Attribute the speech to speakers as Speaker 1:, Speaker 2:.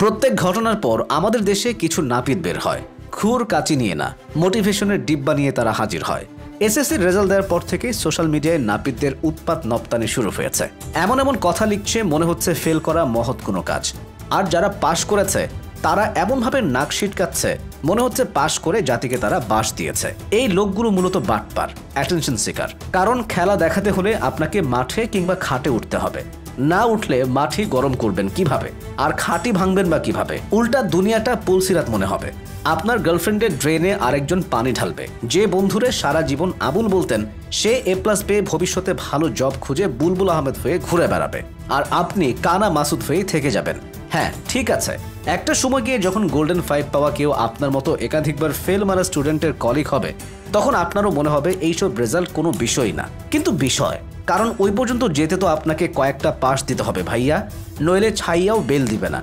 Speaker 1: প্রত্যেক ঘটনার পর আমাদের দেশে কিছু নাপিত বের হয়, খুর কাচি নিয়ে না, মোটিভেশনের ডিব্বা নিয়ে তারা হাজির হয়। এসএসসির রেজাল্ট দেওয়ার পর থেকে সোশ্যাল মিডিয়ায় নাপিতদের উৎপাত নপ্তানি শুরু হয়েছে। এমন এমন কথা লিখছে মনে হচ্ছে ফেল করা মহৎ কোনো কাজ। আর যারা পাশ করেছে তারা এমনভাবে নাক সিটকাচ্ছে মনে হচ্ছে পাশ করে জাতিকে তারা বাস দিয়েছে। এই লোকগুলো মূলত বাটপার, অ্যাটেনশন সিকার। কারণ খেলা দেখাতে হলে আপনাকে মাঠে কিংবা খাটে উঠতে হবে, না উঠলে মাটি গরম করবেন কিভাবে, আর খাঁটি ভাঙবেন বা কিভাবে? উল্টা দুনিয়াটা পুলসিরাত মনে হবে। আপনার গার্লফ্রেন্ডের ড্রেনে আরেকজন পানি ঢালবে। যে বন্ধুরে সারা জীবন আবুল বলতেন সে A+ পেয়ে ভবিষ্যতে ভালো জব খুঁজে বুলবুল আহমেদ হয়ে ঘুরে বেড়াবে, আর আপনি কানা মাসুদ হয়ে থেকে যাবেন। হ্যাঁ ঠিক আছে, একটা সময় গিয়ে যখন গোল্ডেন 5 পাওয়া কেউ আপনার মতো একাধিকবার ফেল মারা স্টুডেন্টের কলিগ হবে, তখন আপনারও মনে হবে এইসব রেজাল্ট কোনো বিষয় না। কিন্তু বিষয়, কারণ ওই পর্যন্ত যেতে তো আপনাকে কয়েকটা পাস দিতে হবে ভাইয়া, নইলে ছাইয়াও বেল দিবে না।